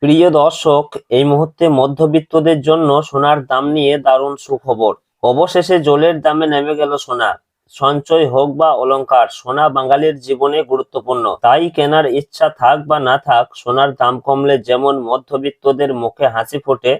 প্রিয় দর্শক, এই মুহূর্তে মধ্যবিত্তদের জন্য সোনার দাম নিয়ে দারুণ সুখবর। অবশেষে জলের দামে নেমে গেল সোনা। সঞ্চয় হোক বা অলংকার, সোনা বাঙালির জীবনে গুরুত্বপূর্ণ। তাই কেনার ইচ্ছা থাক বা না থাক, সোনার দাম কমলে যেমন মধ্যবিত্তদের মুখে হাসি ফোটে,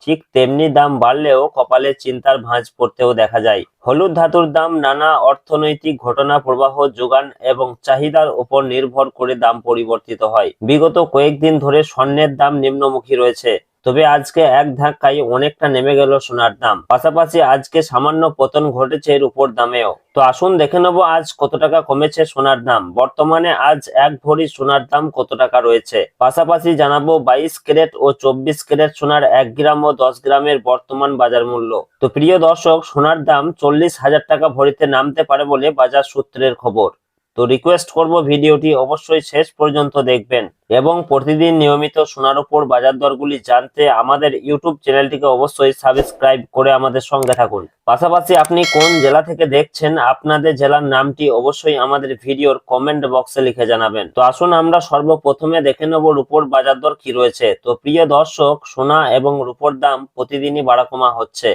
ঠিক তেমনি দাম বাড়লেও কপালে চিন্তার ভাঁজ পড়তেও দেখা যায়। হলুদ ধাতুর দাম নানা অর্থনৈতিক ঘটনা, প্রবাহ, যোগান এবং চাহিদার উপর নির্ভর করে দাম পরিবর্তিত হয়। বিগত কয়েকদিন ধরে স্বর্ণের দাম নিম্নমুখী রয়েছে, তবে আজকে এক ধাক্কায় অনেকটা নেমে গেল সোনার দাম। পাশাপাশি আজকে সামান্য পতন ঘটেছে রূপোর দামেও। তো আসুন দেখে নেবো আজ কত টাকা কমেছে সোনার দাম। বর্তমানে আজ এক ভরি সোনার দাম কত টাকা রয়েছে। পাশাপাশি জানাবো 22 ক্যারেট ও 24 ক্যারেট সোনার 1 গ্রাম ও 10 গ্রামের বর্তমান বাজার মূল্য। তো প্রিয় দর্শক, সোনার দাম 40,000 টাকা ভরিতে নামতে পারে বলে বাজার সূত্রের খবর। তো রিকোয়েস্ট করব ভিডিওটি অবশ্যই শেষ পর্যন্ত দেখবেন এবং প্রতিদিন নিয়মিত সোনার উপর বাজার দরগুলি জানতে আমাদের ইউটিউব চ্যানেলটিকে অবশ্যই সাবস্ক্রাইব করে আমাদের সঙ্গে থাকুন। পাশাপাশি আপনি কোন জেলা থেকে দেখছেন, আপনাদের জেলার নামটি অবশ্যই আমাদের ভিডিওর কমেন্ট বক্সে লিখে জানাবেন। তো আসুন আমরা সর্বপ্রথমে দেখে নেব রূপোর বাজার দর কি রয়েছে। তো প্রিয় দর্শক, সোনা এবং রূপোর দাম প্রতিদিনই বাড়া কমা হচ্ছে।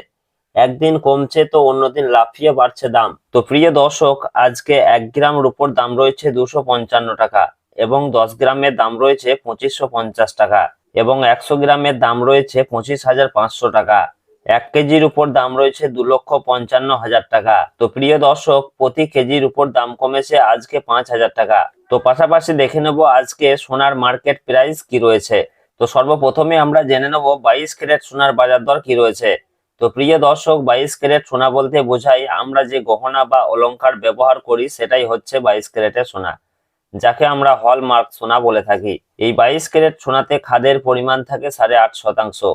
একদিন কমছে তো অন্যদিন লাফিয়ে বাড়ছে দাম। তো প্রিয় দর্শক, আজকে 1 গ্রাম রূপোর দাম রয়েছে 255 টাকা এবং 10 গ্রামের দাম রয়েছে 2550 টাকা এবং 100 গ্রামের দাম রয়েছে 25,500 টাকা। 1 কেজির উপর দাম রয়েছে 2,55,000 টাকা। তো প্রিয় দর্শক, প্রতি কেজির উপর দাম কমেছে আজকে 5,000 টাকা। তো পাশাপাশি দেখে নেব আজকে সোনার মার্কেট প্রাইস কি রয়েছে। তো সর্বপ্রথমে আমরা জেনে নেব 22 ক্যারেট সোনার বাজার দর কি রয়েছে। তো প্রিয় দর্শক, 22 ক্যারেট সোনা বলতে বোঝাই আমরা যে গহনা বা অলংকার ব্যবহার করি সেটাই হচ্ছে 22 ক্যারেটের সোনা, যাকে আমরা হলমার্ক সোনা বলে থাকি। এই 22 ক্যারেট সোনাতে খাদের পরিমাণ থাকে 8.5%।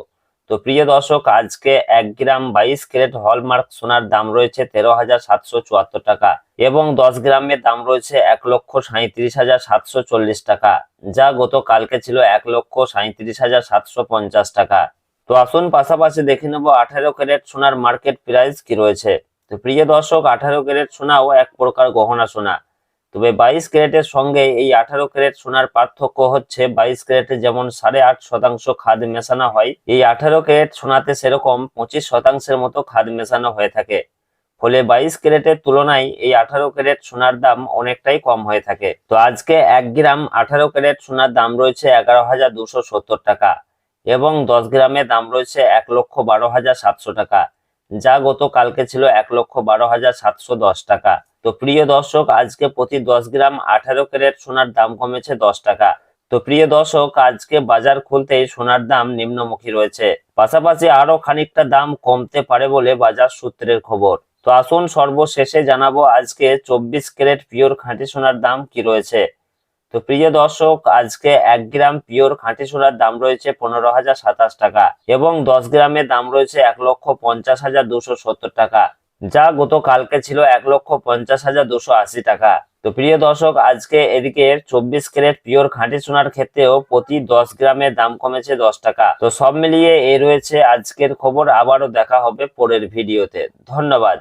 তো প্রিয় দর্শক, আজকে 1 গ্রাম 22 ক্যারেট হলমার্ক সোনার দাম রয়েছে 13,774 টাকা এবং 10 গ্রামের দাম রয়েছে 1,37,740 টাকা, যা গতকালকে ছিল 1,37,750 টাকা। তো আসুন পাশাপাশি দেখে নেবো 18 ক্যারেট সোনার মার্কেট প্রাইস কি রয়েছে। তো প্রিয় দর্শক, 18 ক্যারেট সোনাও এক প্রকার গহনা সোনা, তবে 22 ক্যারেটের সঙ্গে এই 18 ক্যারেট সোনার পার্থক্য হচ্ছে 22 ক্যারেটে যেমন 8.5% খাদ মেশানো হয়, এই 18 ক্যারেট সোনাতে সেরকম 25% মতো খাদ মেশানো হয়ে থাকে। ফলে 22 ক্যারেটের তুলনায় এই 18 ক্যারেট সোনার দাম অনেকটাই কম হয়ে থাকে। তো আজকে 1 গ্রাম 18 ক্যারেট সোনার দাম রয়েছে 11,270 টাকা এবং 10 গ্রামের দাম রয়েছে 1,12,700 টাকা, যা গতকালকে ছিল 1,12,710 টাকা। তো প্রিয় দর্শক, আজকে প্রতি 10 গ্রাম 18 ক্যারেট সোনার দাম কমেছে 10 টাকা। তো প্রিয় দর্শক, আজকে বাজার খুলতেই সোনার দাম নিম্নমুখী রয়েছে, পাশাপাশি আরো খানিকটা দাম কমতে পারে বলে বাজার সূত্রের খবর। তো আসুন সর্বশেষে জানাবো আজকে 24 ক্যারেট পিওর খাঁটি সোনার দাম কি রয়েছে। তো প্রিয় দর্শক, আজকে 1 গ্রাম পিওর খাঁটি সোনার দাম রয়েছে 15,027 টাকা এবং 10 গ্রামের দাম রয়েছে 1,50,270 টাকা, যা গতকালকে ছিল 1,50,280 টাকা। তো প্রিয় দর্শক, আজকে এদিকে 24 ক্যারেট পিওর খাঁটি সোনার ক্ষেত্রেও প্রতি 10 গ্রামের দাম কমেছে 10 টাকা। তো সব মিলিয়ে এই রয়েছে আজকের খবর। আবারও দেখা হবে পরের ভিডিওতে। ধন্যবাদ।